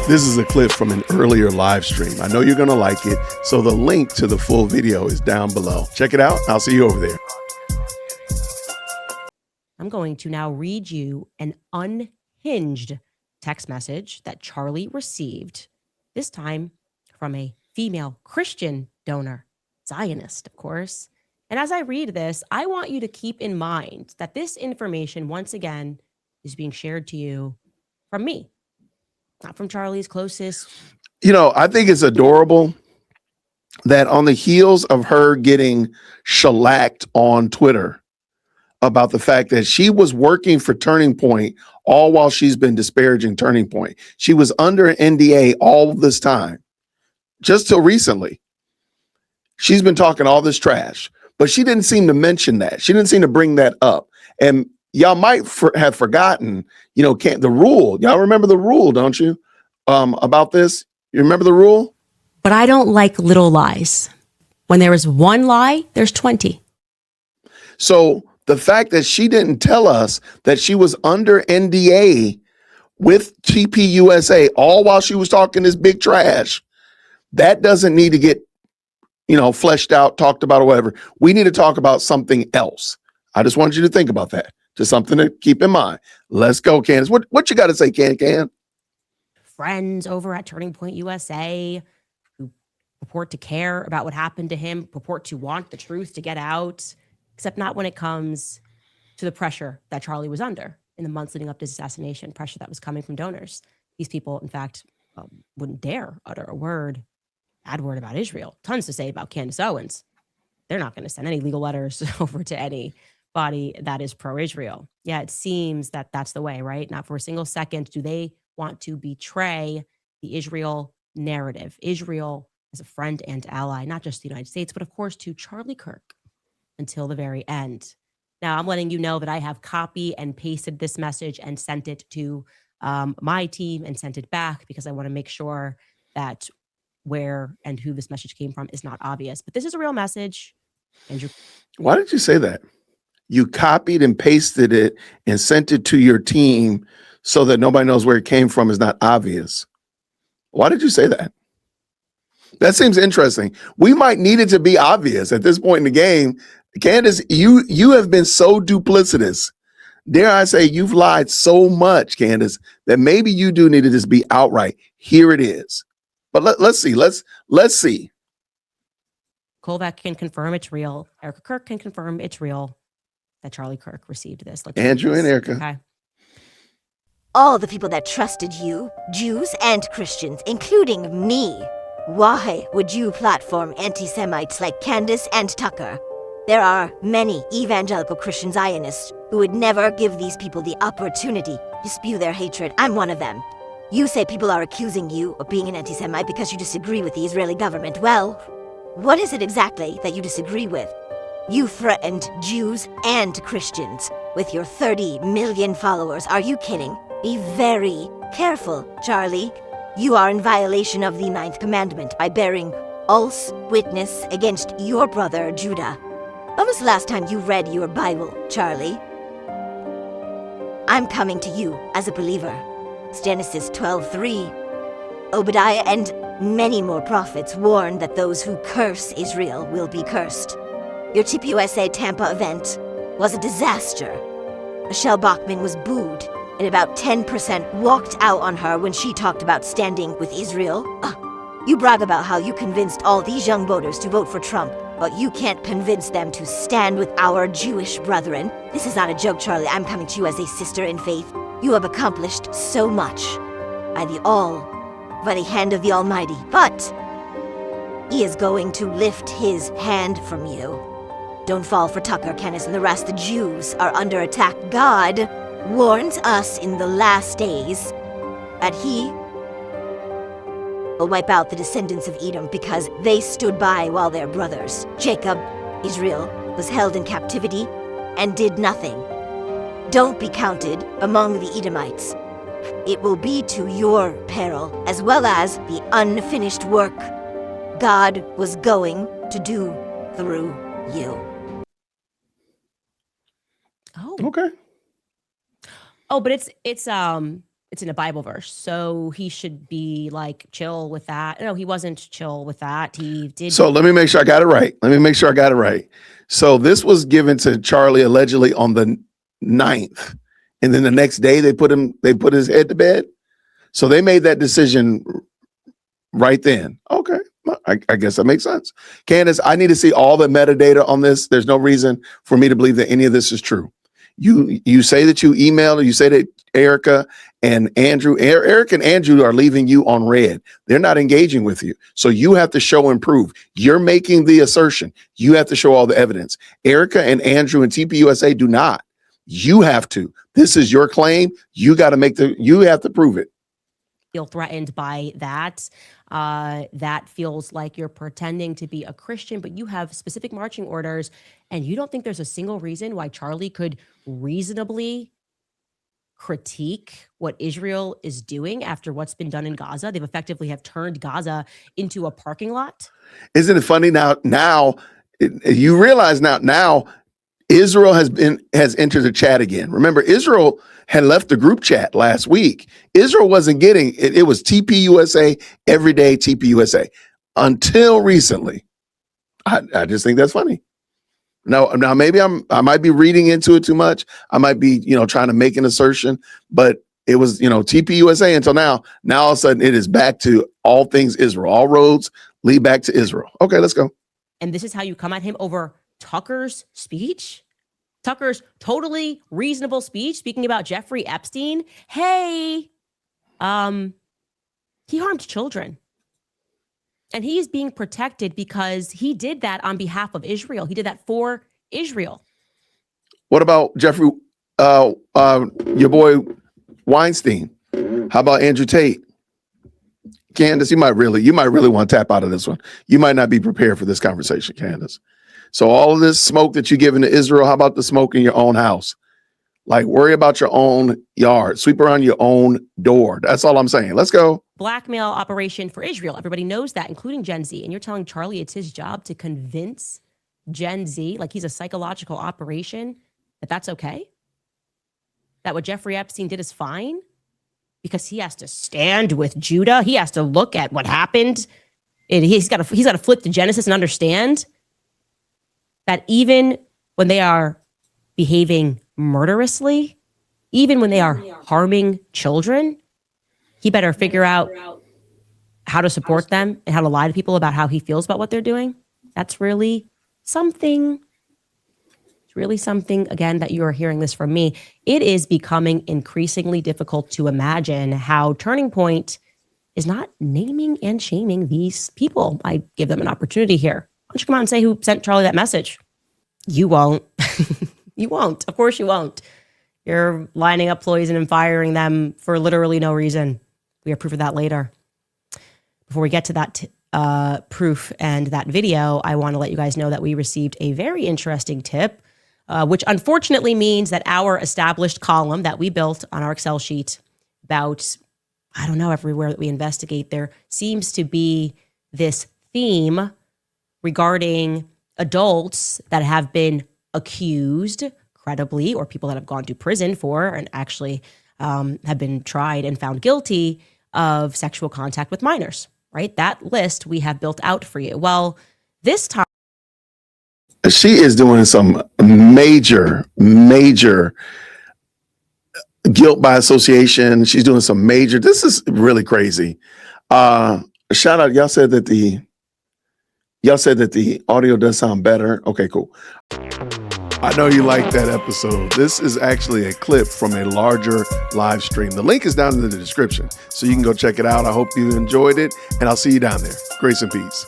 This is a clip from an earlier live stream. I know you're going to like it, so the link to the full video is down below. Check it out. I'll see you over there. I'm going to now read you an unhinged text message that Charlie received, this time from a female Christian donor, Zionist, of course. And as I read this, I want you to keep in mind that this information, once again, is being shared to you from me, not from Charlie's closest. You know, I think it's adorable that on the heels of her getting shellacked on Twitter about the fact that she was working for Turning Point all while she's been disparaging Turning Point. She was under an NDA all this time, just till recently. She's been talking all this trash, but she didn't seem to mention that. She didn't seem to bring that up. And y'all might have forgotten, you know, the rule. Y'all remember the rule, don't you? About this? You remember the rule? But I don't like little lies. When there is one lie, there's 20. So the fact that she didn't tell us that she was under NDA with TPUSA all while she was talking this big trash, that doesn't need to get, you know, fleshed out, talked about, or whatever. We need to talk about something else. I just want you to think about that. Just something to keep in mind. Let's go, Candace. What you got to say, Can? Friends over at Turning Point USA who purport to care about what happened to him, purport to want the truth to get out, except not when it comes to the pressure that Charlie was under in the months leading up to his assassination, pressure that was coming from donors. These people, in fact, wouldn't dare utter a bad word about Israel. Tons to say about Candace Owens. They're not going to send any legal letters over to anybody that is pro-Israel. Yeah, it seems that that's the way, right? Not for a single second do they want to betray the Israel narrative. Israel as a friend and ally, not just the United States, but of course to Charlie Kirk until the very end. Now, I'm letting you know that I have copy and pasted this message and sent it to my team and sent it back because I want to make sure that where and who this message came from is not obvious. But this is a real message. Andrew. Why did you say that? You copied and pasted it and sent it to your team so that nobody knows where it came from is not obvious. Why did you say that? That seems interesting. We might need it to be obvious at this point in the game. Candace, you have been so duplicitous. Dare I say you've lied so much, Candace, that maybe you do need to just be outright. Here it is. But let's see. Let's see. Kovac can confirm it's real. Erica Kirk can confirm it's real that Charlie Kirk received this. Andrew and Erica. Okay. All the people that trusted you, Jews and Christians, including me. Why would you platform anti-Semites like Candace and Tucker? There are many evangelical Christian Zionists who would never give these people the opportunity to spew their hatred. I'm one of them. You say people are accusing you of being an anti-Semite because you disagree with the Israeli government. Well, what is it exactly that you disagree with? You threatened Jews and Christians with your 30 million followers. Are you kidding? Be very careful, Charlie. You are in violation of the 9th commandment by bearing false witness against your brother, Judah. When was the last time you read your Bible, Charlie? I'm coming to you as a believer. Genesis 12:3. Obadiah and many more prophets warn that those who curse Israel will be cursed. Your TPUSA Tampa event was a disaster. Michelle Bachmann was booed, and about 10% walked out on her when she talked about standing with Israel. You brag about how you convinced all these young voters to vote for Trump, but you can't convince them to stand with our Jewish brethren. This is not a joke, Charlie. I'm coming to you as a sister in faith. You have accomplished so much by the hand of the Almighty, but He is going to lift His hand from you. Don't fall for Tucker, Candace, and the rest. The Jews are under attack. God warns us in the last days that He will wipe out the descendants of Edom because they stood by while their brothers, Jacob, Israel, was held in captivity and did nothing. Don't be counted among the Edomites. It will be to your peril, as well as the unfinished work God was going to do through you. Oh. Okay. Oh, but it's It's in a Bible verse. So he should be like chill with that. No, he wasn't chill with that. He did. So let me make sure I got it right. So this was given to Charlie allegedly on the 9th. And then the next day they put his head to bed. So they made that decision right then. Okay. I guess that makes sense. Candace, I need to see all the metadata on this. There's no reason for me to believe that any of this is true. You say that you emailed, you say that Erica and Andrew, Eric and Andrew are leaving you on red. They're not engaging with you. So you have to show and prove. You're making the assertion. You have to show all the evidence. Erica and Andrew and TPUSA do not. You have to. This is your claim. You have to prove it. Feel threatened by that. That feels like you're pretending to be a Christian, but you have specific marching orders, and you don't think there's a single reason why Charlie could reasonably critique what Israel is doing after what's been done in Gaza. They've effectively have turned Gaza into a parking lot. Isn't it funny now you realize now Israel has entered the chat again. Remember, Israel had left the group chat last week. Israel wasn't getting it. It was TPUSA every day, TPUSA until recently. I just think that's funny. Now maybe I might be reading into it too much. I might be, trying to make an assertion, but it was, TPUSA until now. Now all of a sudden it is back to all things Israel. All roads lead back to Israel. Okay, let's go. And this is how you come at him over Tucker's speech? Tucker's totally reasonable speech speaking about Jeffrey Epstein. Hey, he harmed children. And he is being protected because he did that on behalf of Israel. He did that for Israel. What about Jeffrey, your boy Weinstein? How about Andrew Tate? Candace, you might really want to tap out of this one. You might not be prepared for this conversation, Candace. So all of this smoke that you're giving to Israel, how about the smoke in your own house? Like, worry about your own yard. Sweep around your own door. That's all I'm saying. Let's go. Blackmail operation for Israel. Everybody knows that, including Gen Z. And you're telling Charlie it's his job to convince Gen Z, like he's a psychological operation, that that's okay? That what Jeffrey Epstein did is fine? Because he has to stand with Judah. He has to look at what happened. And he's got to flip to Genesis and understand that even when they are behaving murderously, even when they are harming children, he better figure out how to support them and how to lie to people about how he feels about what they're doing. That's really something. It's really something, again, that you are hearing this from me. It is becoming increasingly difficult to imagine how Turning Point is not naming and shaming these people. I give them an opportunity here. Why don't you come out and say who sent Charlie that message? You won't. You won't. Of course you won't. You're lining up poison and firing them for literally no reason. We have proof of that later. Before we get to that proof and that video, I want to let you guys know that we received a very interesting tip, which unfortunately means that our established column that we built on our Excel sheet about, I don't know, everywhere that we investigate, there seems to be this theme regarding adults that have been accused credibly, or people that have gone to prison for and actually have been tried and found guilty of sexual contact with minors, right? That list we have built out for you. Well, this time, she is doing some major guilt by association. She's doing some major, this is really crazy. Shout out, y'all said that the audio does sound better. Okay, cool. I know you liked that episode. This is actually a clip from a larger live stream. The link is down in the description, so you can go check it out. I hope you enjoyed it, and I'll see you down there. Grace and peace.